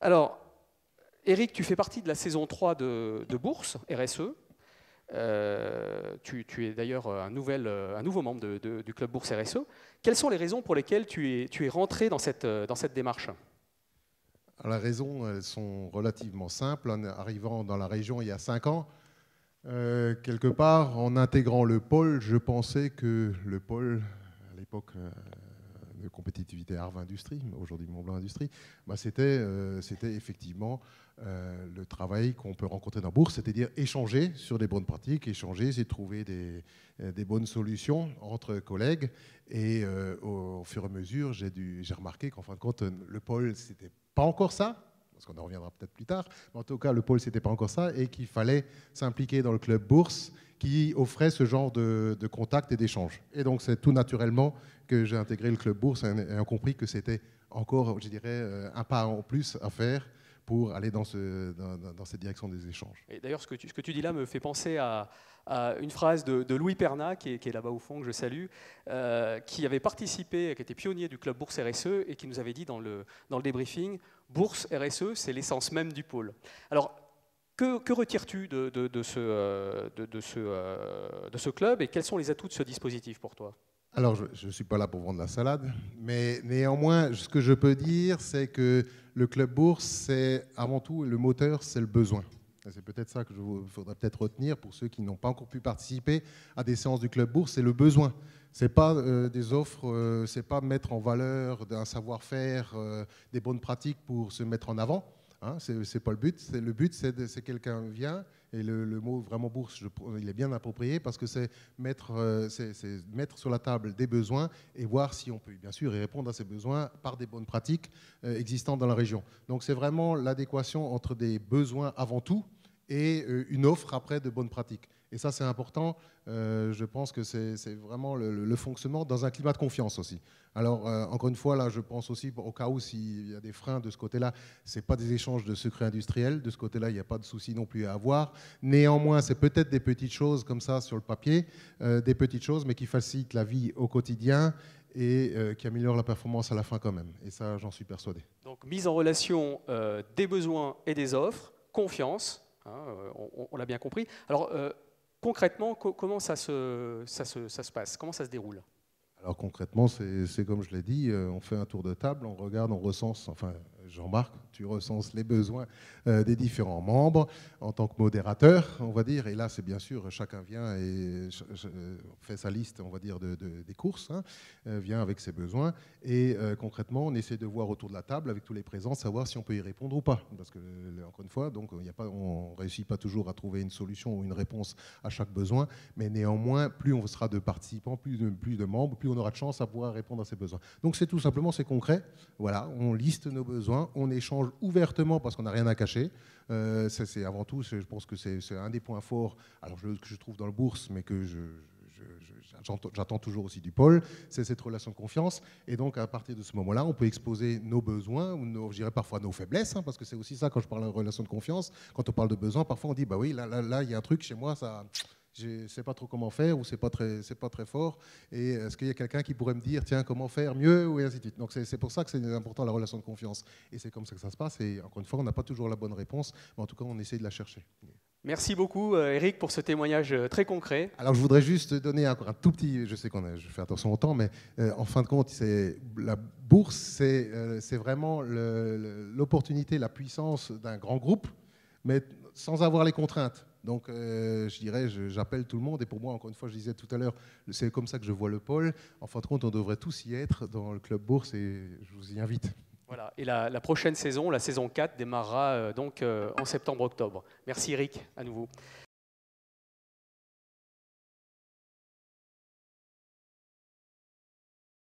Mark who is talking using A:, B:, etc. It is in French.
A: Alors, Eric, tu fais partie de la saison 3 de Bourse, RSE. Tu es d'ailleurs un nouveau membre du club Bourse RSE. Quelles sont les raisons pour lesquelles tu es rentré dans cette démarche?
B: Alors, les raisons, elles sont relativement simples. En arrivant dans la région il y a 5 ans, quelque part, en intégrant le pôle, je pensais que le pôle, à l'époque de compétitivité Arve Industrie, aujourd'hui Montblanc Industrie, bah c'était effectivement le travail qu'on peut rencontrer dans Bourse, c'est-à-dire échanger sur des bonnes pratiques, échanger, c'est trouver des bonnes solutions entre collègues. Et au fur et à mesure, j'ai remarqué qu'en fin de compte, le pôle, c'était pas encore ça, parce qu'on en reviendra peut-être plus tard, mais en tout cas, le pôle, c'était pas encore ça, et qu'il fallait s'impliquer dans le club Bourse qui offrait ce genre de contact et d'échange. Et donc, c'est tout naturellement que j'ai intégré le club Bourse et a compris que c'était encore, je dirais, un pas en plus à faire pour aller dans cette direction des échanges.
A: Et d'ailleurs, ce que tu dis là me fait penser à une phrase de Louis Perna, qui est là-bas au fond, que je salue, qui avait participé, qui était pionnier du club Bourse RSE et qui nous avait dit dans le débriefing, Bourse RSE, c'est l'essence même du pôle. Alors, que retires-tu de ce club et quels sont les atouts de ce dispositif pour toi?
B: Alors, je ne suis pas là pour vendre la salade, mais néanmoins, ce que je peux dire, c'est que le club Bourse, c'est avant tout, le moteur, c'est le besoin. C'est peut-être ça que il faudrait peut-être retenir pour ceux qui n'ont pas encore pu participer à des séances du club Bourse, c'est le besoin. Ce n'est pas des offres, c'est pas mettre en valeur d'un savoir-faire, des bonnes pratiques pour se mettre en avant. Hein, c'est pas le but. Le but, c'est quelqu'un vient, et le mot vraiment bourse, il est bien approprié parce que c'est mettre sur la table des besoins et voir si on peut bien sûr y répondre à ces besoins par des bonnes pratiques existantes dans la région. Donc c'est vraiment l'adéquation entre des besoins avant tout et une offre après de bonnes pratiques. Et ça, c'est important. Je pense que c'est vraiment le fonctionnement dans un climat de confiance aussi. Alors, encore une fois, là, je pense aussi, au cas où s'il y a des freins de ce côté-là, ce n'est pas des échanges de secrets industriels. De ce côté-là, il n'y a pas de souci non plus à avoir. Néanmoins, c'est peut-être des petites choses comme ça sur le papier, des petites choses, mais qui facilitent la vie au quotidien et qui améliorent la performance à la fin quand même. Et ça, j'en suis persuadé.
A: Donc, mise en relation des besoins et des offres, confiance, hein, on l'a bien compris. Alors, concrètement, comment ça se passe? Comment ça se déroule?
B: Alors concrètement, c'est comme je l'ai dit, on fait un tour de table, on regarde, on recense, enfin Jean-Marc, tu recenses les besoins des différents membres en tant que modérateur, on va dire, et là c'est bien sûr, chacun vient et fait sa liste, on va dire, des courses, hein, vient avec ses besoins, et concrètement on essaie de voir autour de la table avec tous les présents, savoir si on peut y répondre ou pas, parce que encore une fois, donc, on ne réussit pas toujours à trouver une solution ou une réponse à chaque besoin, mais néanmoins, plus on sera de participants, plus de membres, plus on aura de chance à pouvoir répondre à ces besoins. Donc c'est tout simplement, c'est concret, voilà, on liste nos besoins, on échange ouvertement parce qu'on n'a rien à cacher. C'est avant tout, je pense que c'est un des points forts, alors que je trouve dans le bourse, mais que j'attends toujours aussi du pôle, c'est cette relation de confiance. Et donc, à partir de ce moment-là, on peut exposer nos besoins, ou je dirais parfois nos faiblesses, hein, parce que c'est aussi ça quand je parle de relation de confiance. Quand on parle de besoins, parfois on dit, bah oui, là, il y a un truc chez moi, ça... je ne sais pas trop comment faire ou c'est pas très fort. Et est-ce qu'il y a quelqu'un qui pourrait me dire, tiens, comment faire mieux, ou ainsi de suite. Donc c'est pour ça que c'est important la relation de confiance. Et c'est comme ça que ça se passe. Et encore une fois, on n'a pas toujours la bonne réponse, mais en tout cas, on essaie de la chercher.
A: Merci beaucoup, Eric, pour ce témoignage très concret.
B: Alors, je voudrais juste donner encore un tout petit... Je sais je fais attention au temps, mais en fin de compte, la bourse, c'est vraiment l'opportunité, la puissance d'un grand groupe, mais sans avoir les contraintes. Donc, je dirais, j'appelle tout le monde, et pour moi, encore une fois, je disais tout à l'heure, c'est comme ça que je vois le pôle. En fin de compte, on devrait tous y être dans le club bourse, et je vous y invite.
A: Voilà. Et la prochaine saison, la saison 4, démarrera donc en septembre-octobre. Merci Eric, à nouveau.